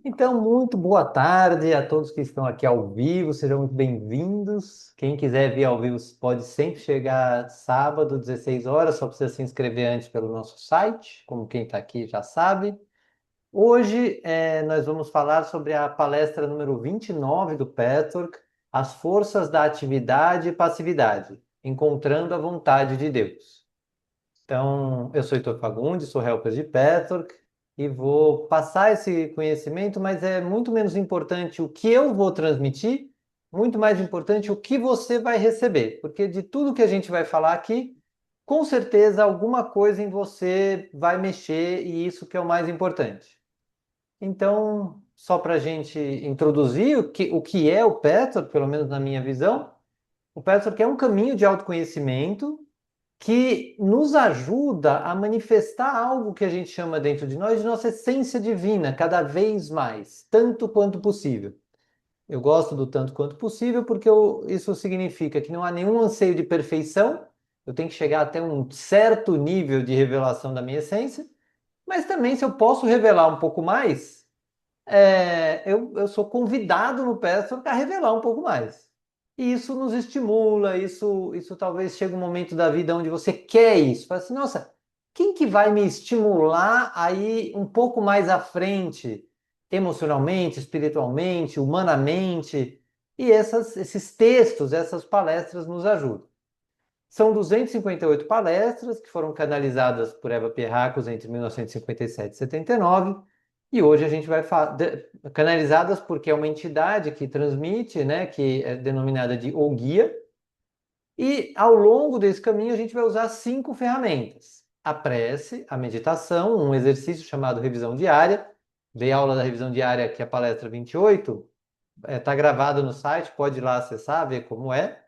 Então, muito boa tarde a todos que estão aqui ao vivo, sejam muito bem-vindos. Quem quiser vir ao vivo pode sempre chegar sábado, 16 horas, só precisa se inscrever antes pelo nosso site, como quem está aqui já sabe. Hoje nós vamos falar sobre a palestra número 29 do Petwork, As Forças da Atividade e Passividade, Encontrando a Vontade de Deus. Então, eu sou Heitor Fagundes, sou helper de Petwork e vou passar esse conhecimento, mas é muito menos importante o que eu vou transmitir, muito mais importante o que você vai receber, porque de tudo que a gente vai falar aqui, com certeza alguma coisa em você vai mexer e isso que é o mais importante. Então, só para a gente introduzir o que é o Petwork, pelo menos na minha visão, o Petwork é um caminho de autoconhecimento que nos ajuda a manifestar algo que a gente chama dentro de nós de nossa essência divina, cada vez mais, tanto quanto possível. Eu gosto do tanto quanto possível porque isso significa que não há nenhum anseio de perfeição, eu tenho que chegar até um certo nível de revelação da minha essência, mas também se eu posso revelar um pouco mais, eu sou convidado no Pastor a revelar um pouco mais. E isso nos estimula, isso talvez chegue um momento da vida onde você quer isso. Fala assim, nossa, quem que vai me estimular a ir um pouco mais à frente, emocionalmente, espiritualmente, humanamente? E esses textos, essas palestras nos ajudam. São 258 palestras que foram canalizadas por Eva Pierracos entre 1957 e 79. E hoje a gente vai falar canalizadas porque é uma entidade que transmite, né, que é denominada de O Guia. E ao longo desse caminho a gente vai usar 5 ferramentas: a prece, a meditação, um exercício chamado revisão diária. Dei aula da revisão diária, que é a palestra 28, está gravado no site, pode ir lá acessar, ver como é.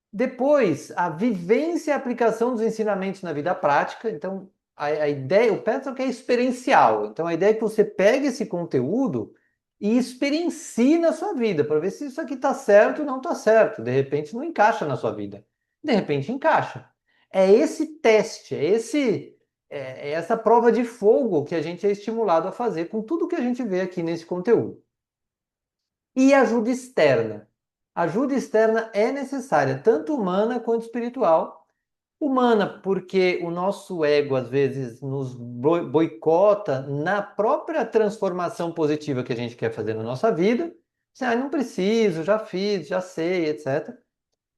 Depois, a vivência e aplicação dos ensinamentos na vida prática. Então, a ideia, o Petro é experiencial. Então, a ideia é que você pegue esse conteúdo e experiencie na sua vida, para ver se isso aqui está certo ou não está certo. De repente, não encaixa na sua vida. De repente, encaixa. É esse teste, é essa prova de fogo que a gente é estimulado a fazer com tudo que a gente vê aqui nesse conteúdo. E ajuda externa. Ajuda externa é necessária, tanto humana quanto espiritual. Humana, porque o nosso ego às vezes nos boicota na própria transformação positiva que a gente quer fazer na nossa vida. Não preciso, já fiz, já sei, etc.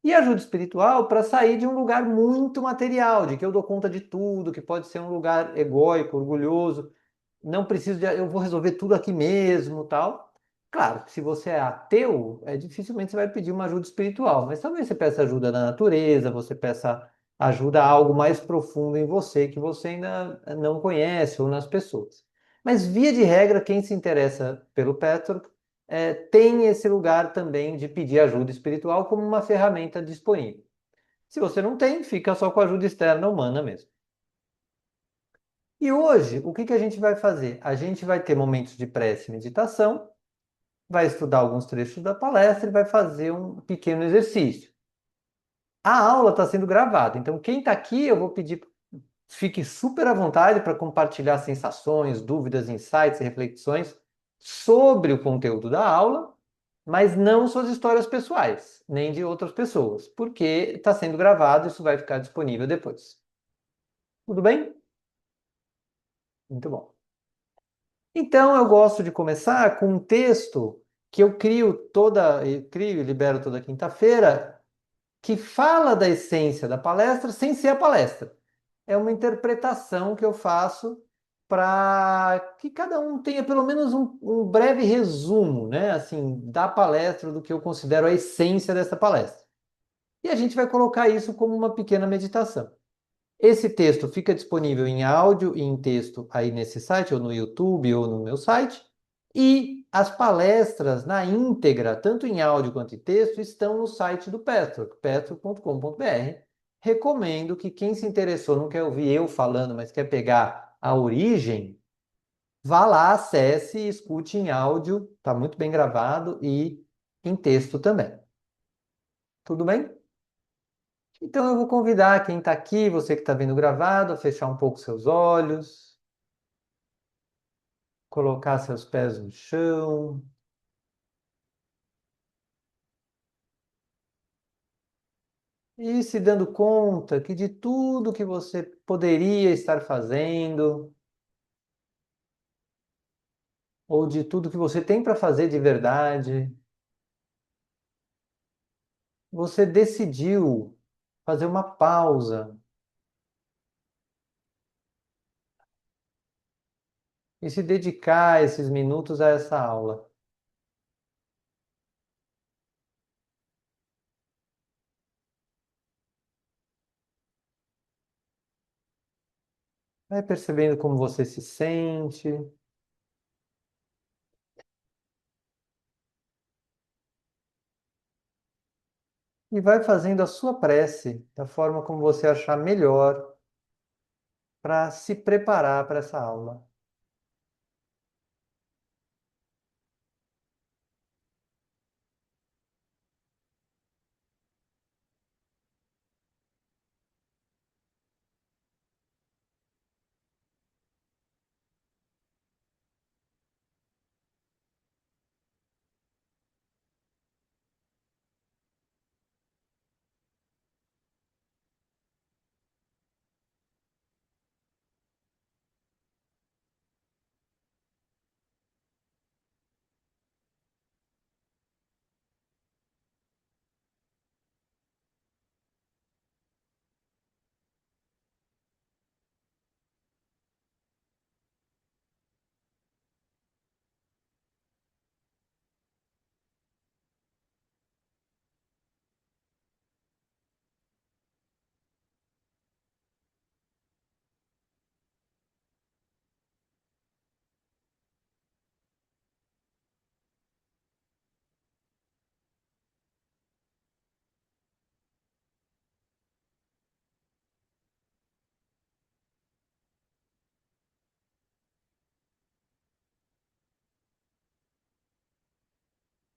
E ajuda espiritual para sair de um lugar muito material, de que eu dou conta de tudo, que pode ser um lugar egóico, orgulhoso, não preciso de, eu vou resolver tudo aqui mesmo, tal. Claro, que se você é ateu, dificilmente você vai pedir uma ajuda espiritual, mas talvez você peça ajuda da natureza, você peça ajuda a algo mais profundo em você que você ainda não conhece ou nas pessoas. Mas via de regra, quem se interessa pelo Petro tem esse lugar também de pedir ajuda espiritual como uma ferramenta disponível. Se você não tem, fica só com a ajuda externa humana mesmo. E hoje, o que que a gente vai fazer? A gente vai ter momentos de prece e meditação, vai estudar alguns trechos da palestra e vai fazer um pequeno exercício. A aula está sendo gravada, então quem está aqui, eu vou pedir, fique super à vontade para compartilhar sensações, dúvidas, insights e reflexões sobre o conteúdo da aula, mas não suas histórias pessoais, nem de outras pessoas, porque está sendo gravado, isso vai ficar disponível depois. Tudo bem? Muito bom. Então eu gosto de começar com um texto que eu crio e libero toda quinta-feira, que fala da essência da palestra sem ser a palestra. É uma interpretação que eu faço para que cada um tenha pelo menos um breve resumo, né, assim, da palestra, do que eu considero a essência dessa palestra. E a gente vai colocar isso como uma pequena meditação. Esse texto fica disponível em áudio e em texto aí nesse site, ou no YouTube, ou no meu site. E as palestras na íntegra, tanto em áudio quanto em texto, estão no site do Petro, petro.com.br. Recomendo que quem se interessou, não quer ouvir eu falando, mas quer pegar a origem, vá lá, acesse e escute em áudio, está muito bem gravado, e em texto também. Tudo bem? Então eu vou convidar quem está aqui, você que está vendo gravado, a fechar um pouco seus olhos, colocar seus pés no chão e se dando conta que de tudo que você poderia estar fazendo, ou de tudo que você tem para fazer de verdade, você decidiu fazer uma pausa e se dedicar esses minutos a essa aula. Vai percebendo como você se sente e vai fazendo a sua prece da forma como você achar melhor para se preparar para essa aula.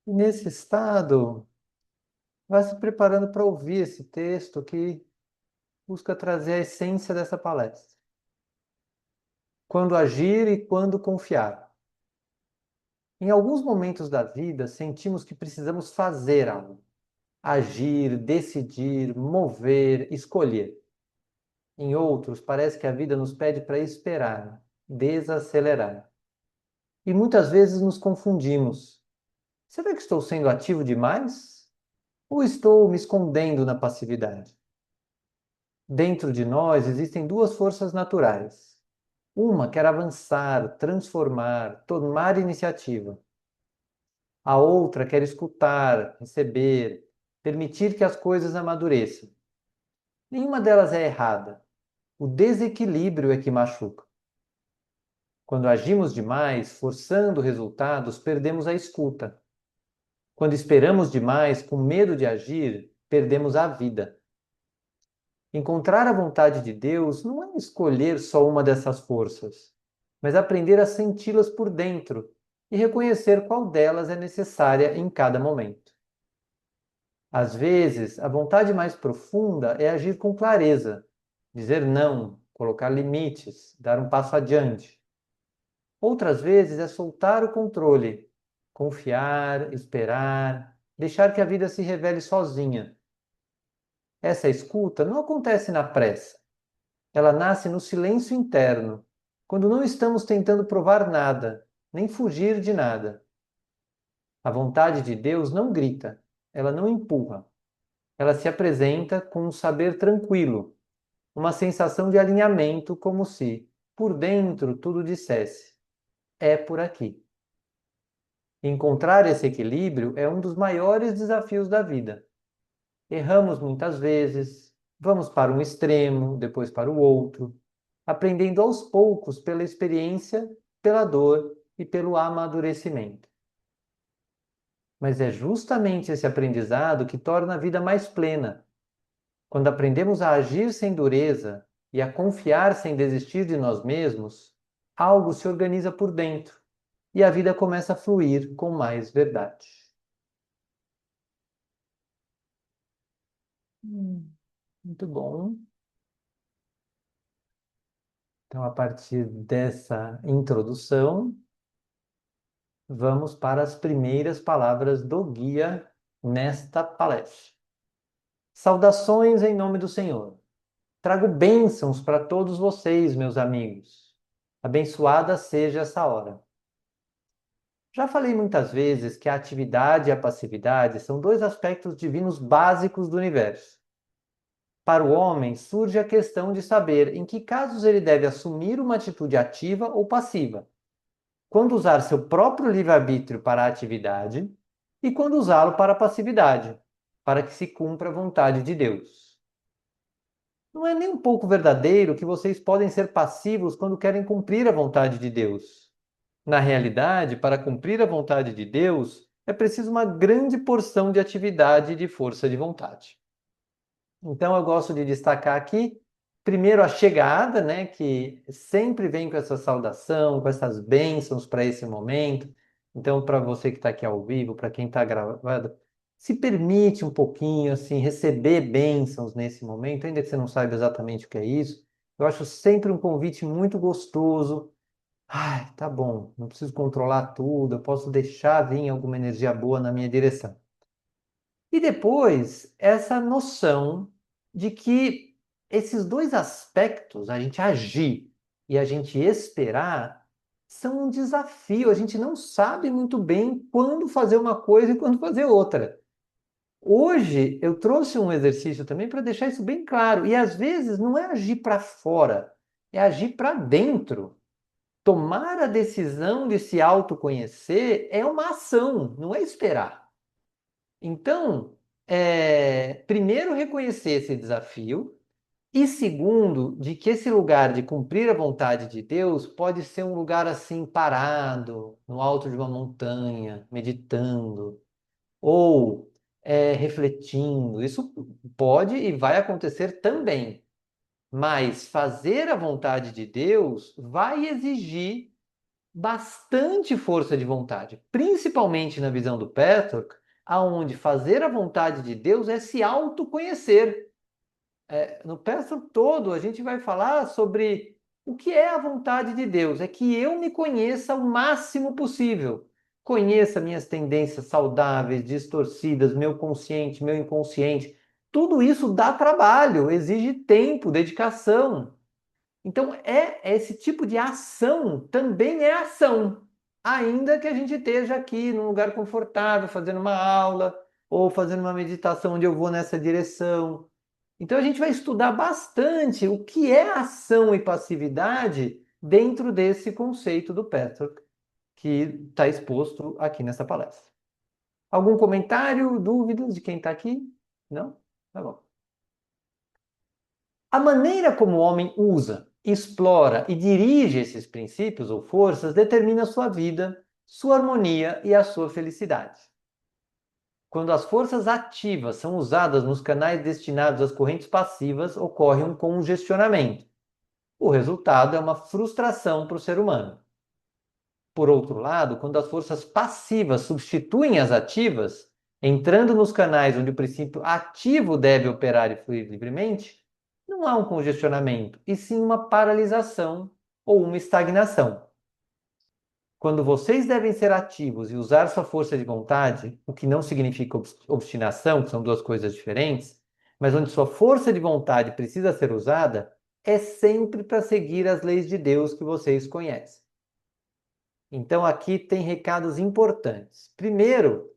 E nesse estado, vai se preparando para ouvir esse texto que busca trazer a essência dessa palestra. Quando agir e quando confiar. Em alguns momentos da vida, sentimos que precisamos fazer algo. Agir, decidir, mover, escolher. Em outros, parece que a vida nos pede para esperar, desacelerar. E muitas vezes nos confundimos. Será que estou sendo ativo demais? Ou estou me escondendo na passividade? Dentro de nós existem duas forças naturais. Uma quer avançar, transformar, tomar iniciativa. A outra quer escutar, receber, permitir que as coisas amadureçam. Nenhuma delas é errada. O desequilíbrio é que machuca. Quando agimos demais, forçando resultados, perdemos a escuta. Quando esperamos demais, com medo de agir, perdemos a vida. Encontrar a vontade de Deus não é escolher só uma dessas forças, mas aprender a senti-las por dentro e reconhecer qual delas é necessária em cada momento. Às vezes, a vontade mais profunda é agir com clareza, dizer não, colocar limites, dar um passo adiante. Outras vezes é soltar o controle, confiar, esperar, deixar que a vida se revele sozinha. Essa escuta não acontece na pressa. Ela nasce no silêncio interno, quando não estamos tentando provar nada, nem fugir de nada. A vontade de Deus não grita, ela não empurra. Ela se apresenta com um saber tranquilo, uma sensação de alinhamento, como se, por dentro, tudo dissesse: é por aqui. Encontrar esse equilíbrio é um dos maiores desafios da vida. Erramos muitas vezes, vamos para um extremo, depois para o outro, aprendendo aos poucos pela experiência, pela dor e pelo amadurecimento. Mas é justamente esse aprendizado que torna a vida mais plena. Quando aprendemos a agir sem dureza e a confiar sem desistir de nós mesmos, algo se organiza por dentro e a vida começa a fluir com mais verdade. Muito bom. Então, a partir dessa introdução, Vamos para as primeiras palavras do guia nesta palestra. Saudações em nome do Senhor. Trago bênçãos para todos vocês, meus amigos. Abençoada seja essa hora. Já falei muitas vezes que a atividade e a passividade são dois aspectos divinos básicos do universo. Para o homem, surge a questão de saber em que casos ele deve assumir uma atitude ativa ou passiva, quando usar seu próprio livre-arbítrio para a atividade e quando usá-lo para a passividade, para que se cumpra a vontade de Deus. Não é nem um pouco verdadeiro que vocês podem ser passivos quando querem cumprir a vontade de Deus. Na realidade, para cumprir a vontade de Deus, é preciso uma grande porção de atividade e de força de vontade. Então, eu gosto de destacar aqui, primeiro, a chegada, né, que sempre vem com essa saudação, com essas bênçãos para esse momento. Então, para você que está aqui ao vivo, para quem está gravado, se permite um pouquinho, assim, receber bênçãos nesse momento, ainda que você não saiba exatamente o que é isso. Eu acho sempre um convite muito gostoso. Ai, tá bom, não preciso controlar tudo, eu posso deixar vir alguma energia boa na minha direção. E depois, essa noção de que esses dois aspectos, a gente agir e a gente esperar, são um desafio. A gente não sabe muito bem quando fazer uma coisa e quando fazer outra. Hoje eu trouxe um exercício também para deixar isso bem claro. E às vezes não é agir para fora, é agir para dentro. Tomar a decisão de se autoconhecer é uma ação, não é esperar. Então, primeiro, reconhecer esse desafio, e segundo, de que esse lugar de cumprir a vontade de Deus pode ser um lugar assim parado, no alto de uma montanha, meditando, ou refletindo. Isso pode e vai acontecer também. Mas fazer a vontade de Deus vai exigir bastante força de vontade, principalmente na visão do Petrock, aonde fazer a vontade de Deus é se autoconhecer. No Petrock todo, a gente vai falar sobre o que é a vontade de Deus, é que eu me conheça o máximo possível. Conheça minhas tendências saudáveis, distorcidas, meu consciente, meu inconsciente. Tudo isso dá trabalho, exige tempo, dedicação. Então, esse tipo de ação também é ação, ainda que a gente esteja aqui num lugar confortável, fazendo uma aula ou fazendo uma meditação onde eu vou nessa direção. Então, a gente vai estudar bastante o que é ação e passividade dentro desse conceito do Petrock, que está exposto aqui nessa palestra. Algum comentário, dúvidas de quem está aqui? Não? Tá bom. A maneira como o homem usa, explora e dirige esses princípios ou forças determina sua vida, sua harmonia e a sua felicidade. Quando as forças ativas são usadas nos canais destinados às correntes passivas, ocorre um congestionamento. O resultado é uma frustração para o ser humano. Por outro lado, quando as forças passivas substituem as ativas, entrando nos canais onde o princípio ativo deve operar e fluir livremente, não há um congestionamento, e sim uma paralisação ou uma estagnação. Quando vocês devem ser ativos e usar sua força de vontade, o que não significa obstinação, que são duas coisas diferentes, mas onde sua força de vontade precisa ser usada, é sempre para seguir as leis de Deus que vocês conhecem. Então aqui tem recados importantes. Primeiro,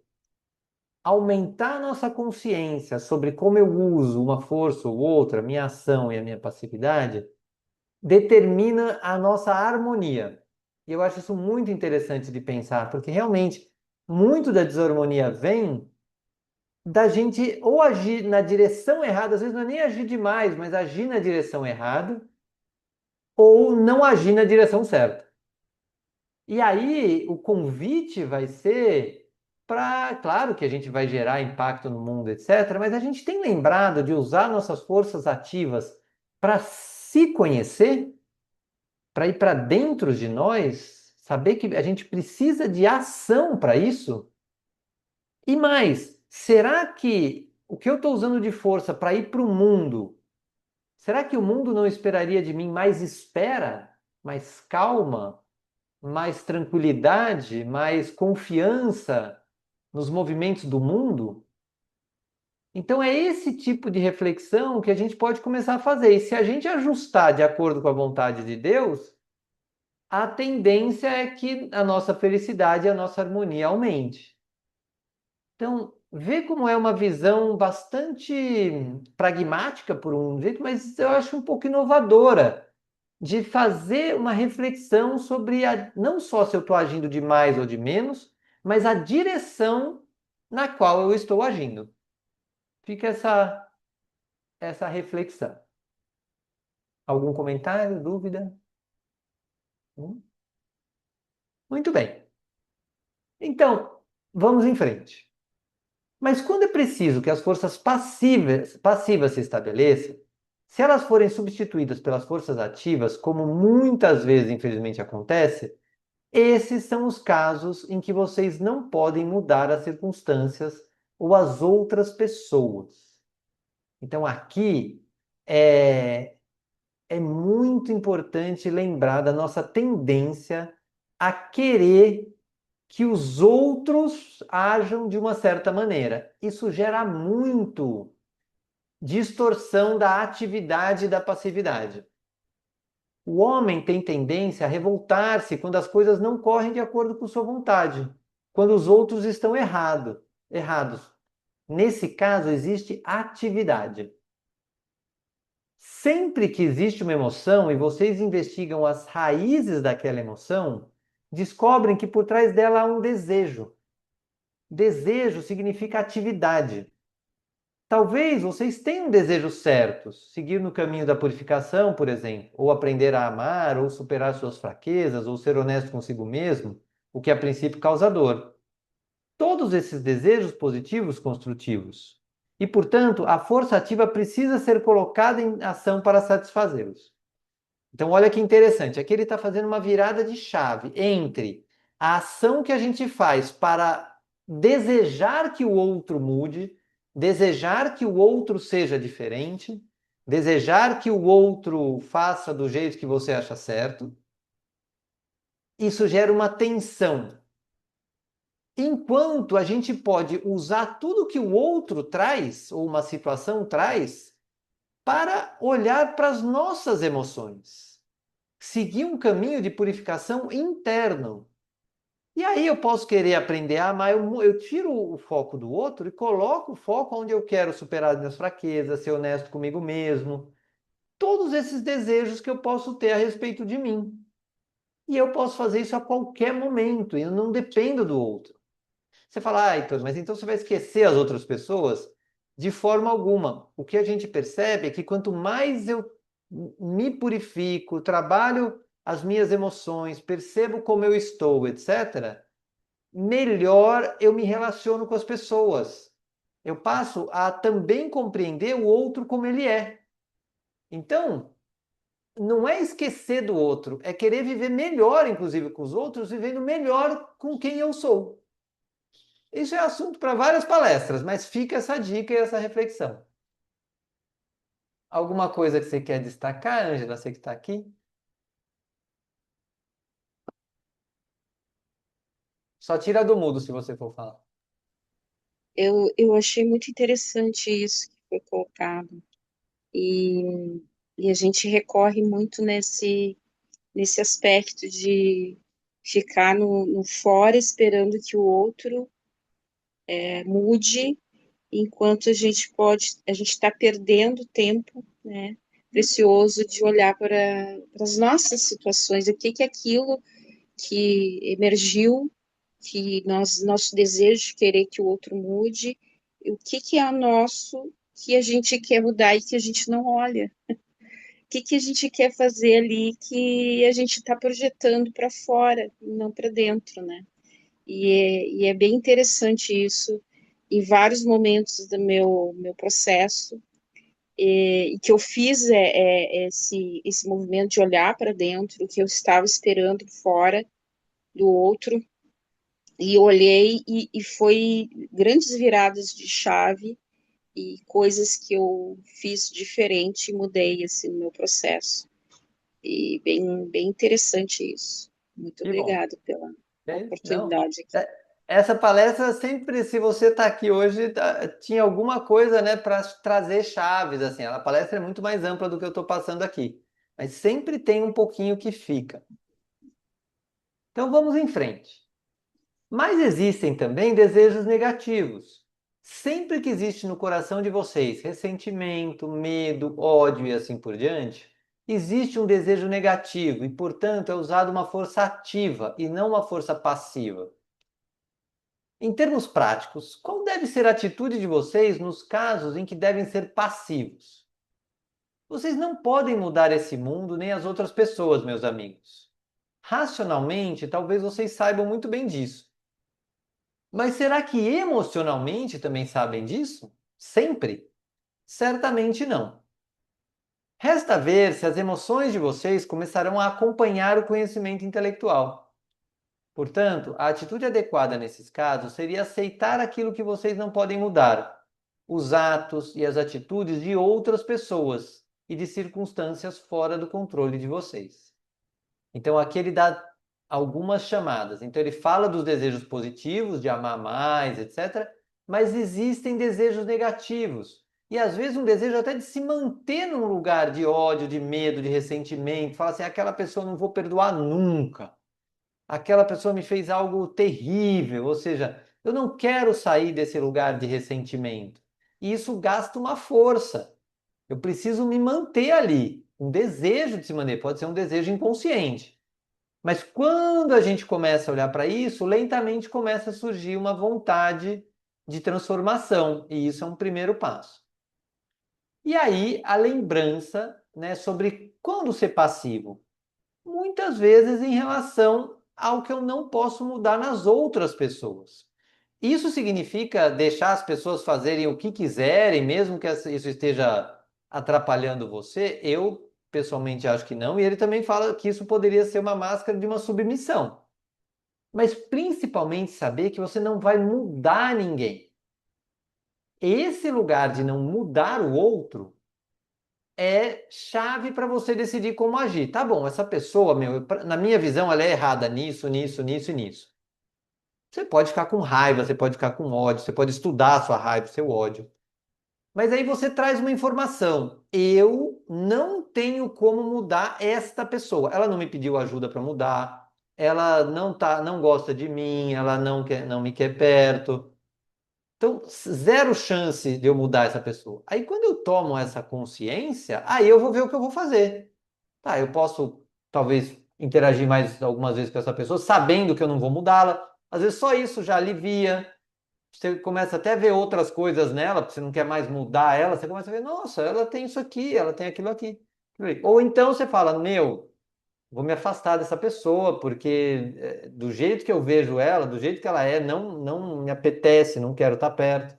aumentar nossa consciência sobre como eu uso uma força ou outra, minha ação e a minha passividade, determina a nossa harmonia. E eu acho isso muito interessante de pensar, porque realmente muito da desarmonia vem da gente ou agir na direção errada, às vezes não é nem agir demais, mas agir na direção errada, ou não agir na direção certa. E aí o convite vai ser para, claro que a gente vai gerar impacto no mundo, etc., mas a gente tem lembrado de usar nossas forças ativas para se conhecer, para ir para dentro de nós, saber que a gente precisa de ação para isso? E mais, será que o que eu estou usando de força para ir para o mundo, será que o mundo não esperaria de mim mais espera, mais calma? mais tranquilidade, mais confiança nos movimentos do mundo? Então é esse tipo de reflexão que a gente pode começar a fazer. E se a gente ajustar de acordo com a vontade de Deus, a tendência é que a nossa felicidade e a nossa harmonia aumente. Então, vê como é uma visão bastante pragmática por um jeito, mas eu acho um pouco inovadora de fazer uma reflexão sobre não só se eu estou agindo de mais ou de menos, mas a direção na qual eu estou agindo. Fica essa reflexão. Algum comentário, dúvida? Hum? Muito bem. Então, vamos em frente. Mas quando é preciso que as forças passivas se estabeleçam, se elas forem substituídas pelas forças ativas, como muitas vezes infelizmente acontece, esses são os casos em que vocês não podem mudar as circunstâncias ou as outras pessoas. Então aqui é, é muito importante lembrar da nossa tendência a querer que os outros ajam de uma certa maneira. Isso gera muito distorção da atividade e da passividade. O homem tem tendência a revoltar-se quando as coisas não correm de acordo com sua vontade, quando os outros estão errados. Nesse caso, existe atividade. Sempre que existe uma emoção e vocês investigam as raízes daquela emoção, descobrem que por trás dela há um desejo. Desejo significa atividade. Talvez vocês tenham desejos certos, seguir no caminho da purificação, por exemplo, ou aprender a amar, ou superar suas fraquezas, ou ser honesto consigo mesmo, o que a princípio causa dor. Todos esses desejos positivos construtivos. E, portanto, a força ativa precisa ser colocada em ação para satisfazê-los. Então, olha que interessante. Aqui ele está fazendo uma virada de chave entre a ação que a gente faz para desejar que o outro mude, desejar que o outro seja diferente, desejar que o outro faça do jeito que você acha certo. Isso gera uma tensão. Enquanto a gente pode usar tudo que o outro traz, ou uma situação traz, para olhar para as nossas emoções. Seguir um caminho de purificação interno. E aí eu posso querer aprender a amar, eu tiro o foco do outro e coloco o foco onde eu quero superar as minhas fraquezas, ser honesto comigo mesmo. Todos esses desejos que eu posso ter a respeito de mim. E eu posso fazer isso a qualquer momento, e eu não dependo do outro. Você fala, Heitor, mas então você vai esquecer as outras pessoas? De forma alguma. O que a gente percebe é que quanto mais eu me purifico, trabalho as minhas emoções, percebo como eu estou, etc., melhor eu me relaciono com as pessoas. Eu passo a também compreender o outro como ele é. Então, não é esquecer do outro, é querer viver melhor, inclusive com os outros, vivendo melhor com quem eu sou. Isso é assunto para várias palestras, mas fica essa dica e essa reflexão. Alguma coisa que você quer destacar, Ângela, você que está aqui? Só tira do mudo se você for falar. Eu achei muito interessante isso que foi colocado. E, e a gente recorre muito nesse aspecto de ficar no fora esperando que o outro mude, enquanto a gente está perdendo tempo, né, precioso de olhar para as nossas situações, o que é aquilo que emergiu, que nosso desejo de querer que o outro mude, o que é nosso que a gente quer mudar e que a gente não olha. O que a gente quer fazer ali que a gente está projetando para fora, não para dentro, né? E é bem interessante isso em vários momentos do meu processo, e que eu fiz esse movimento de olhar para dentro, o que eu estava esperando fora do outro, e olhei e foi grandes viradas de chave e coisas que eu fiz diferente e mudei assim, no meu processo. E bem interessante isso. Muito Que bom. obrigada pela Não. oportunidade aqui. Essa palestra sempre, se você está aqui hoje, tinha alguma coisa, né, para trazer chaves, assim. A palestra é muito mais ampla do que eu estou passando aqui, mas sempre tem um pouquinho que fica. Então vamos em frente. Mas existem também desejos negativos. Sempre que existe no coração de vocês ressentimento, medo, ódio e assim por diante, existe um desejo negativo e, portanto, é usada uma força ativa e não uma força passiva. Em termos práticos, qual deve ser a atitude de vocês nos casos em que devem ser passivos? Vocês não podem mudar esse mundo nem as outras pessoas, meus amigos. Racionalmente, talvez vocês saibam muito bem disso. Mas será que emocionalmente também sabem disso? Sempre? Certamente não. Resta ver se as emoções de vocês começarão a acompanhar o conhecimento intelectual. Portanto, a atitude adequada nesses casos seria aceitar aquilo que vocês não podem mudar, os atos e as atitudes de outras pessoas e de circunstâncias fora do controle de vocês. Então, aqui ele dá algumas chamadas. Então, ele fala dos desejos positivos, de amar mais, etc. Mas existem desejos negativos. E às vezes um desejo até de se manter num lugar de ódio, de medo, de ressentimento. Fala assim: aquela pessoa eu não vou perdoar nunca. Aquela pessoa me fez algo terrível. Ou seja, eu não quero sair desse lugar de ressentimento. E isso gasta uma força. Eu preciso me manter ali. Um desejo de se manter. Pode ser um desejo inconsciente. Mas quando a gente começa a olhar para isso, lentamente começa a surgir uma vontade de transformação, e isso é um primeiro passo. E aí a lembrança, né, sobre quando ser passivo. Muitas vezes em relação ao que eu não posso mudar nas outras pessoas. Isso significa deixar as pessoas fazerem o que quiserem, mesmo que isso esteja atrapalhando você? Eu, pessoalmente, acho que não. E ele também fala que isso poderia ser uma máscara de uma submissão. Mas principalmente saber que você não vai mudar ninguém. Esse lugar de não mudar o outro é chave para você decidir como agir. Tá bom, essa pessoa, na minha visão, ela é errada nisso, nisso, nisso e nisso. Você pode ficar com raiva, você pode ficar com ódio, você pode estudar a sua raiva, o seu ódio. Mas aí você traz uma informação. Eu não tenho como mudar esta pessoa. Ela não me pediu ajuda para mudar. Ela não gosta de mim, ela não me quer perto. Então, zero chance de eu mudar essa pessoa. Aí quando eu tomo essa consciência, aí eu vou ver o que eu vou fazer. Tá, eu posso talvez interagir mais algumas vezes com essa pessoa, sabendo que eu não vou mudá-la. Às vezes só isso já alivia. Você começa até a ver outras coisas nela, porque você não quer mais mudar ela, você começa a ver, nossa, ela tem isso aqui, ela tem aquilo aqui. Ou então você fala, meu, vou me afastar dessa pessoa, porque do jeito que eu vejo ela, do jeito que ela é, não me apetece, não quero estar perto.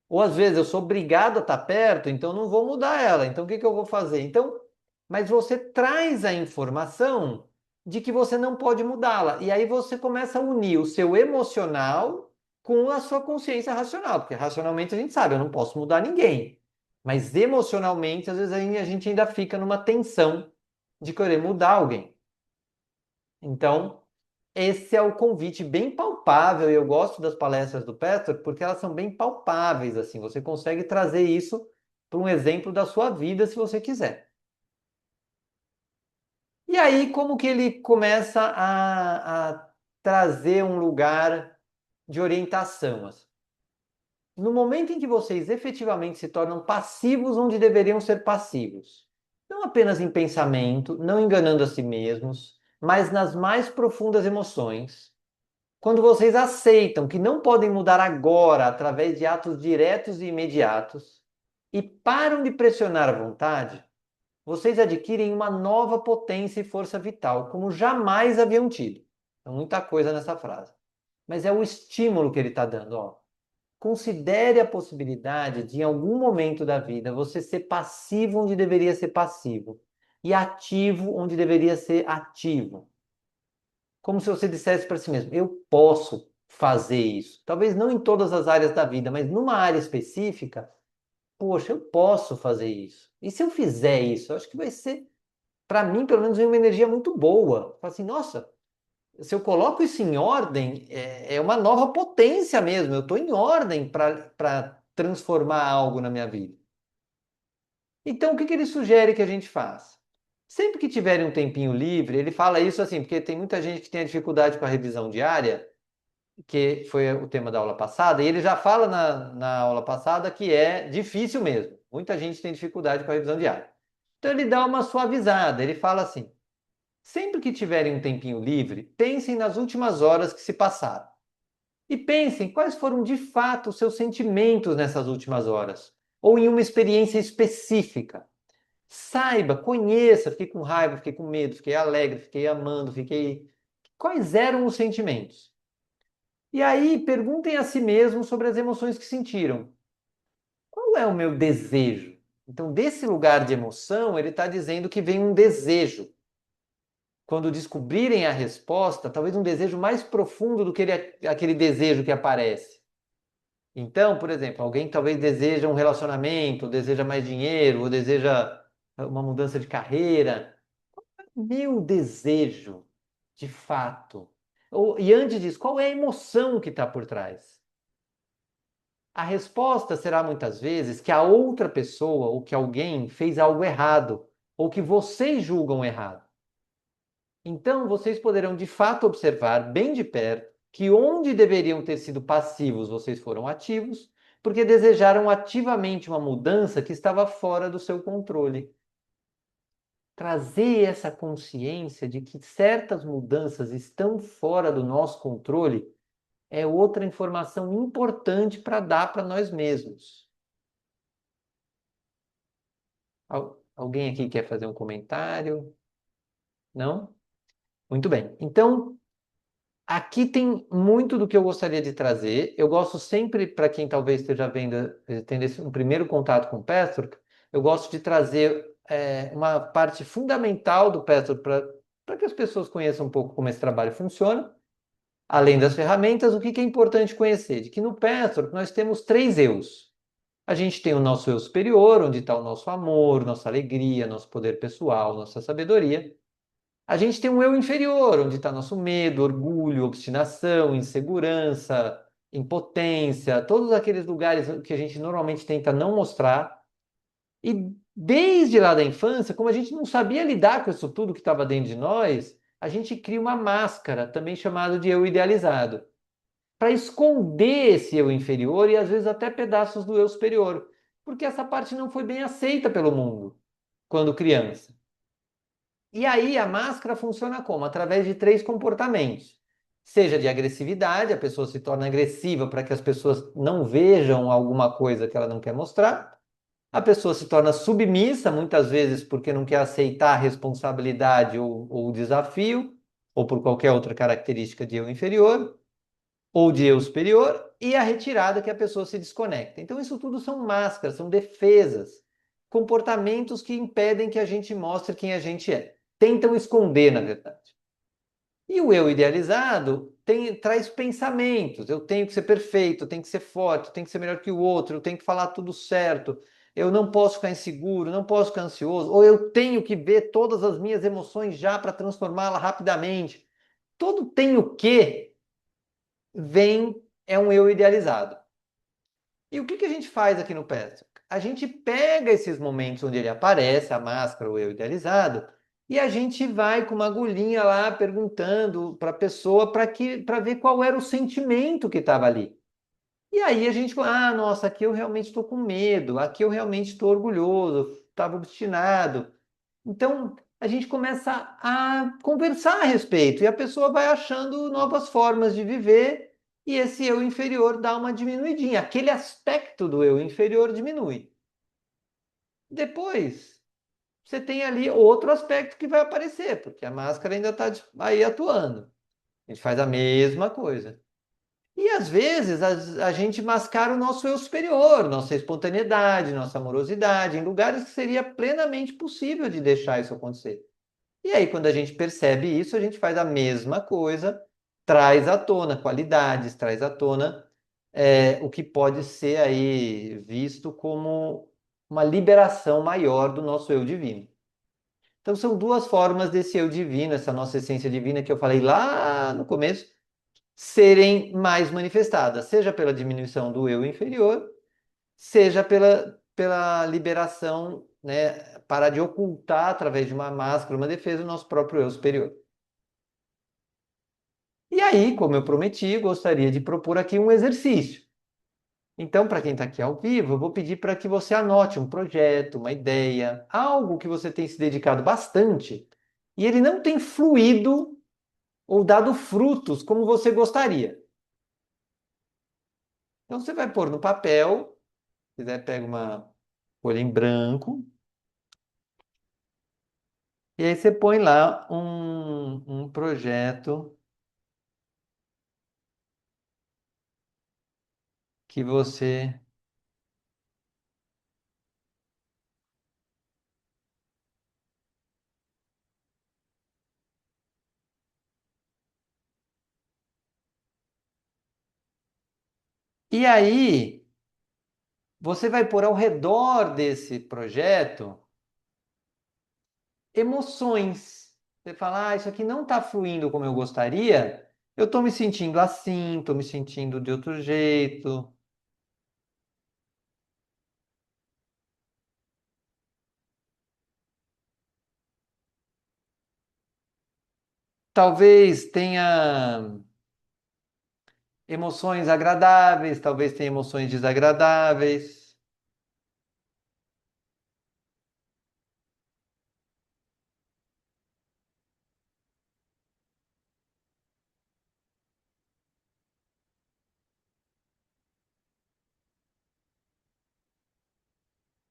Ou às vezes eu sou obrigado a estar perto, então não vou mudar ela. Então o que que eu vou fazer? Então, mas você traz a informação de que você não pode mudá-la. E aí você começa a unir o seu emocional com a sua consciência racional, porque racionalmente a gente sabe, eu não posso mudar ninguém. Mas emocionalmente, às vezes a gente ainda fica numa tensão de querer mudar alguém. Então, esse é o convite bem palpável, e eu gosto das palestras do Pastor porque elas são bem palpáveis, assim, você consegue trazer isso para um exemplo da sua vida se você quiser. E aí, como que ele começa a trazer um lugar de orientação, assim? No momento em que vocês efetivamente se tornam passivos onde deveriam ser passivos, não apenas em pensamento, não enganando a si mesmos, mas nas mais profundas emoções, quando vocês aceitam que não podem mudar agora através de atos diretos e imediatos e param de pressionar a vontade, vocês adquirem uma nova potência e força vital, como jamais haviam tido. Tem muita coisa nessa frase. Mas é o estímulo que ele está dando. Ó. Considere a possibilidade de, em algum momento da vida, você ser passivo onde deveria ser passivo e ativo onde deveria ser ativo. Como se você dissesse para si mesmo: eu posso fazer isso. Talvez não em todas as áreas da vida, mas numa área específica, poxa, eu posso fazer isso. E se eu fizer isso, eu acho que vai ser, para mim, pelo menos, uma energia muito boa. Fala assim, nossa, se eu coloco isso em ordem, é uma nova potência mesmo. Eu estou em ordem para transformar algo na minha vida. Então, o que que ele sugere que a gente faça? Sempre que tiverem um tempinho livre, ele fala isso assim, porque tem muita gente que tem dificuldade com a revisão diária, que foi o tema da aula passada, e ele já fala na aula passada que é difícil mesmo. Muita gente tem dificuldade com a revisão diária. Então, ele dá uma suavizada, ele fala assim: sempre que tiverem um tempinho livre, pensem nas últimas horas que se passaram. E pensem quais foram de fato os seus sentimentos nessas últimas horas, ou em uma experiência específica. Saiba, conheça, fiquei com raiva, fiquei com medo, fiquei alegre, fiquei amando, fiquei. Quais eram os sentimentos? E aí perguntem a si mesmos sobre as emoções que sentiram. Qual é o meu desejo? Então, desse lugar de emoção, ele está dizendo que vem um desejo. Quando descobrirem a resposta, talvez um desejo mais profundo do que aquele desejo que aparece. Então, por exemplo, alguém talvez deseja um relacionamento, ou deseja mais dinheiro, ou deseja uma mudança de carreira. Meu desejo, de fato. E antes disso, qual é a emoção que está por trás? A resposta será muitas vezes que a outra pessoa ou que alguém fez algo errado, ou que vocês julgam errado. Então, vocês poderão de fato observar bem de perto que onde deveriam ter sido passivos, vocês foram ativos, porque desejaram ativamente uma mudança que estava fora do seu controle. Trazer essa consciência de que certas mudanças estão fora do nosso controle é outra informação importante para dar para nós mesmos. Alguém aqui quer fazer um comentário? Não? Muito bem. Então, aqui tem muito do que eu gostaria de trazer. Eu gosto sempre, para quem talvez esteja vendo, tendo um primeiro contato com o Pastor, eu gosto de trazer uma parte fundamental do Pastor para que as pessoas conheçam um pouco como esse trabalho funciona. Além das ferramentas, o que que é importante conhecer? De que no Pastor nós temos três eus. A gente tem o nosso eu superior, onde está o nosso amor, nossa alegria, nosso poder pessoal, nossa sabedoria. A gente tem um eu inferior, onde está nosso medo, orgulho, obstinação, insegurança, impotência, todos aqueles lugares que a gente normalmente tenta não mostrar. E desde lá da infância, como a gente não sabia lidar com isso tudo que estava dentro de nós, a gente cria uma máscara, também chamada de eu idealizado, para esconder esse eu inferior e às vezes até pedaços do eu superior, porque essa parte não foi bem aceita pelo mundo quando criança. E aí a máscara funciona como? Através de três comportamentos. Seja de agressividade, a pessoa se torna agressiva para que as pessoas não vejam alguma coisa que ela não quer mostrar. A pessoa se torna submissa, muitas vezes porque não quer aceitar a responsabilidade ou o desafio, ou por qualquer outra característica de eu inferior, ou de eu superior, e a retirada que a pessoa se desconecta. Então, isso tudo são máscaras, são defesas, comportamentos que impedem que a gente mostre quem a gente é. Tentam esconder, na verdade. E o eu idealizado traz pensamentos. Eu tenho que ser perfeito, eu tenho que ser forte, eu tenho que ser melhor que o outro, eu tenho que falar tudo certo, eu não posso ficar inseguro, não posso ficar ansioso, ou eu tenho que ver todas as minhas emoções já para transformá-la rapidamente. Todo tem o que vem é um eu idealizado. E o que que a gente faz aqui no Patrick? A gente pega esses momentos onde ele aparece, a máscara, o eu idealizado, e a gente vai com uma agulhinha lá perguntando para a pessoa para ver qual era o sentimento que estava ali. E aí a gente, nossa, aqui eu realmente estou com medo, aqui eu realmente estou orgulhoso, estava obstinado. Então, a gente começa a conversar a respeito e a pessoa vai achando novas formas de viver e esse eu inferior dá uma diminuidinha. Aquele aspecto do eu inferior diminui. Depois, você tem ali outro aspecto que vai aparecer, porque a máscara ainda está aí atuando. A gente faz a mesma coisa. E às vezes a gente mascara o nosso eu superior, nossa espontaneidade, nossa amorosidade, em lugares que seria plenamente possível de deixar isso acontecer. E aí, quando a gente percebe isso, a gente faz a mesma coisa, traz à tona qualidades, traz à tona o que pode ser aí visto como uma liberação maior do nosso eu divino. Então, são duas formas desse eu divino, essa nossa essência divina que eu falei lá no começo, serem mais manifestadas, seja pela diminuição do eu inferior, seja pela liberação, né, para de ocultar através de uma máscara, uma defesa, o nosso próprio eu superior. E aí, como eu prometi, gostaria de propor aqui um exercício. Então, para quem está aqui ao vivo, eu vou pedir para que você anote um projeto, uma ideia, algo que você tem se dedicado bastante e ele não tem fluído ou dado frutos como você gostaria. Então, você vai pôr no papel, se quiser, pega uma folha em branco, e aí você põe lá um projeto que você. E aí, você vai pôr ao redor desse projeto emoções. Você fala, isso aqui não está fluindo como eu gostaria, eu estou me sentindo assim, estou me sentindo de outro jeito. Talvez tenha emoções agradáveis, talvez tenha emoções desagradáveis.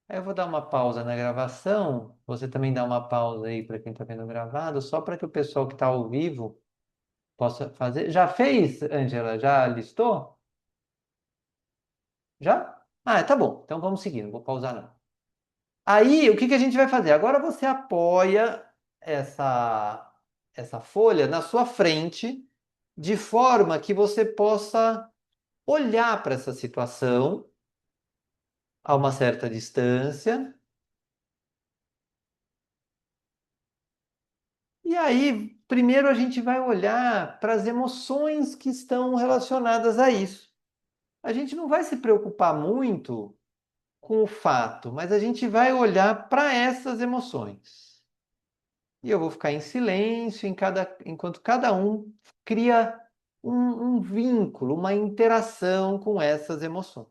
Aí eu vou dar uma pausa na gravação. Você também dá uma pausa aí para quem está vendo gravado, só para que o pessoal que está ao vivo possa fazer. Já fez, Angela? Já listou? Já? Ah, tá bom. Então vamos seguir, não vou pausar não. Aí, o que que a gente vai fazer? Agora você apoia essa, essa folha na sua frente, de forma que você possa olhar para essa situação a uma certa distância. E aí, primeiro a gente vai olhar para as emoções que estão relacionadas a isso. A gente não vai se preocupar muito com o fato, mas a gente vai olhar para essas emoções. E eu vou ficar em silêncio enquanto cada um cria um vínculo, uma interação com essas emoções.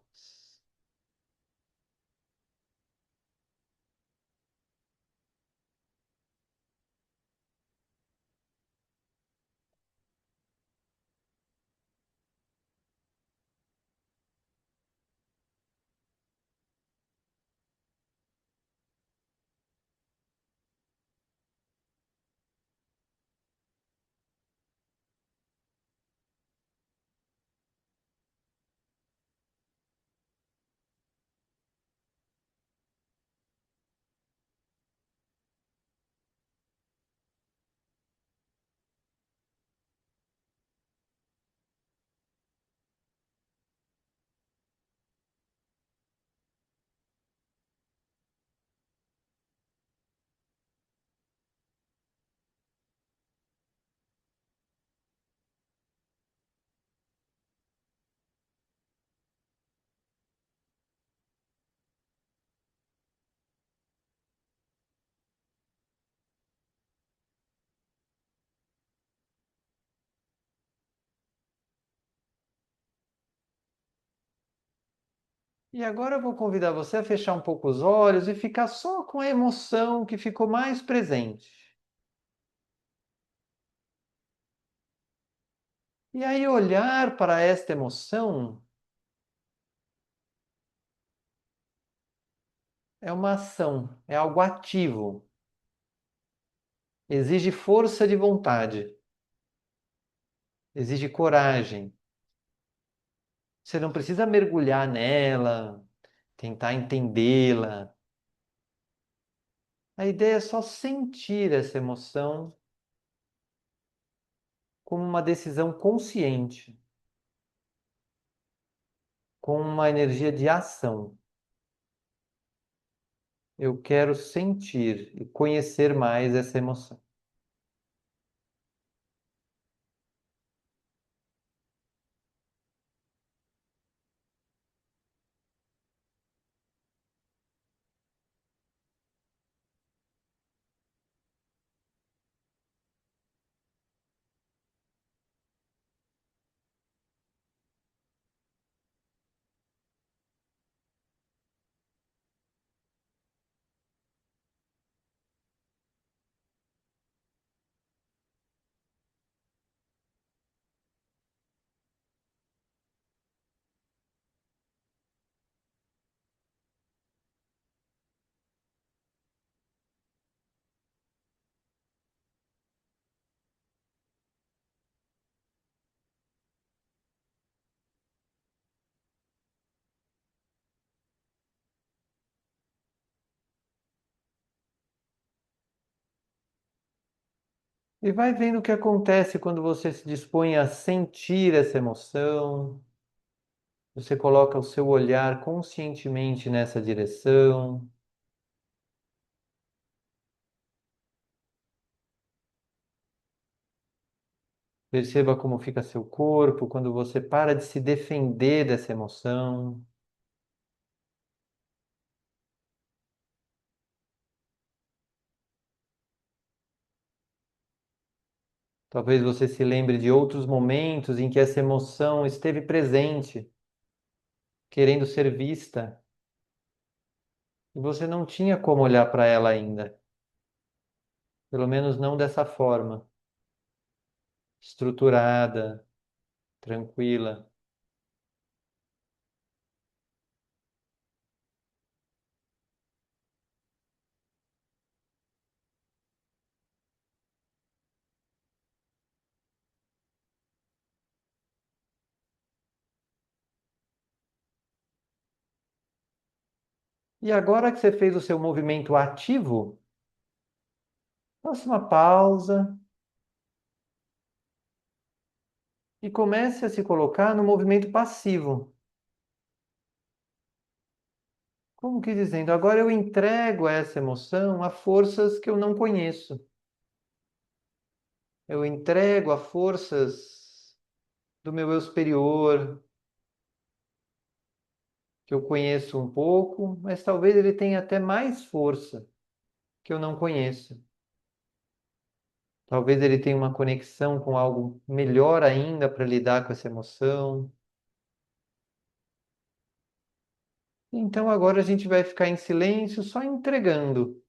E agora eu vou convidar você a fechar um pouco os olhos e ficar só com a emoção que ficou mais presente. E aí olhar para esta emoção é uma ação, é algo ativo, exige força de vontade, exige coragem. Você não precisa mergulhar nela, tentar entendê-la. A ideia é só sentir essa emoção como uma decisão consciente, com uma energia de ação. eu quero sentir e conhecer mais essa emoção. E vai vendo o que acontece quando você se dispõe a sentir essa emoção. Você coloca o seu olhar conscientemente nessa direção. Perceba como fica seu corpo quando você para de se defender dessa emoção. Talvez você se lembre de outros momentos em que essa emoção esteve presente, querendo ser vista, e você não tinha como olhar para ela ainda, pelo menos não dessa forma, estruturada, tranquila. E agora que você fez o seu movimento ativo, faça uma pausa e comece a se colocar no movimento passivo. Como que dizendo, agora eu entrego essa emoção a forças que eu não conheço. Eu entrego a forças do meu eu superior, que eu conheço um pouco, mas talvez ele tenha até mais força que eu não conheço. Talvez ele tenha uma conexão com algo melhor ainda para lidar com essa emoção. Então agora a gente vai ficar em silêncio, só entregando,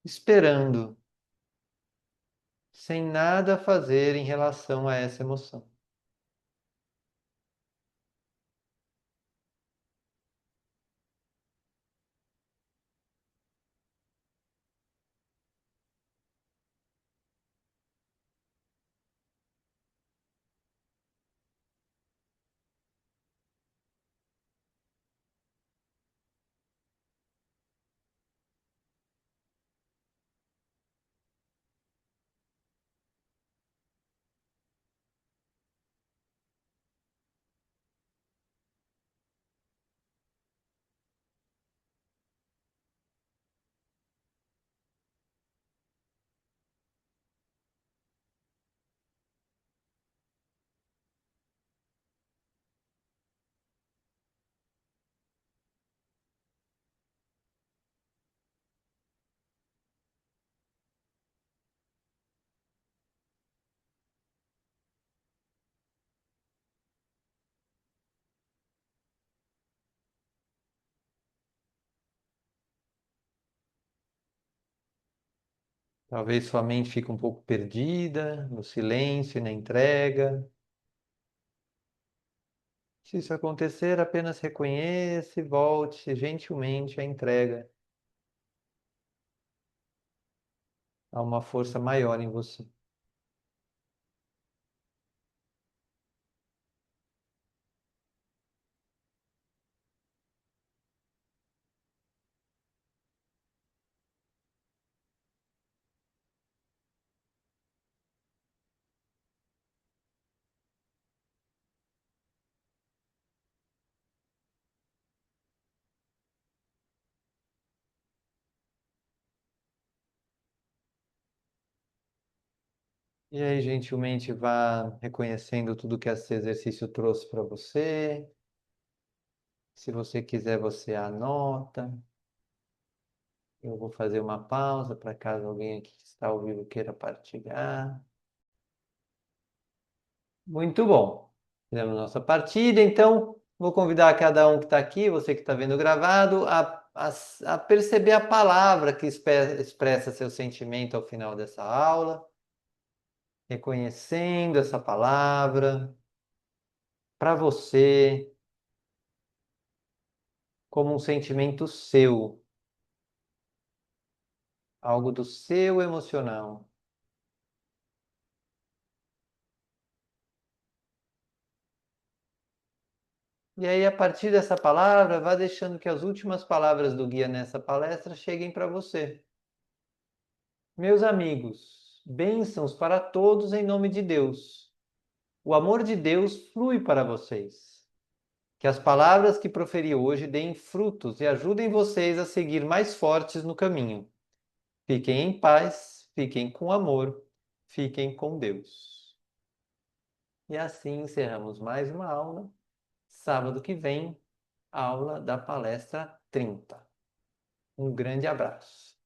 esperando, sem nada a fazer em relação a essa emoção. Talvez sua mente fique um pouco perdida no silêncio e na entrega. Se isso acontecer, apenas reconheça e volte gentilmente à entrega, a uma força maior em você. E aí, gentilmente, vá reconhecendo tudo que esse exercício trouxe para você. Se você quiser, você anota. Eu vou fazer uma pausa para caso alguém aqui que está ao vivo queira partilhar. Muito bom. Fizemos nossa partida, então vou convidar cada um que está aqui, você que está vendo gravado, a perceber a palavra que expressa seu sentimento ao final dessa aula, reconhecendo essa palavra para você como um sentimento seu, algo do seu emocional. E aí, a partir dessa palavra, vá deixando que as últimas palavras do guia nessa palestra cheguem para você. Meus amigos, bênçãos para todos em nome de Deus. O amor de Deus flui para vocês. Que as palavras que proferi hoje deem frutos e ajudem vocês a seguir mais fortes no caminho. Fiquem em paz, fiquem com amor, fiquem com Deus. E assim encerramos mais uma aula. Sábado que vem, aula da palestra 30. Um grande abraço.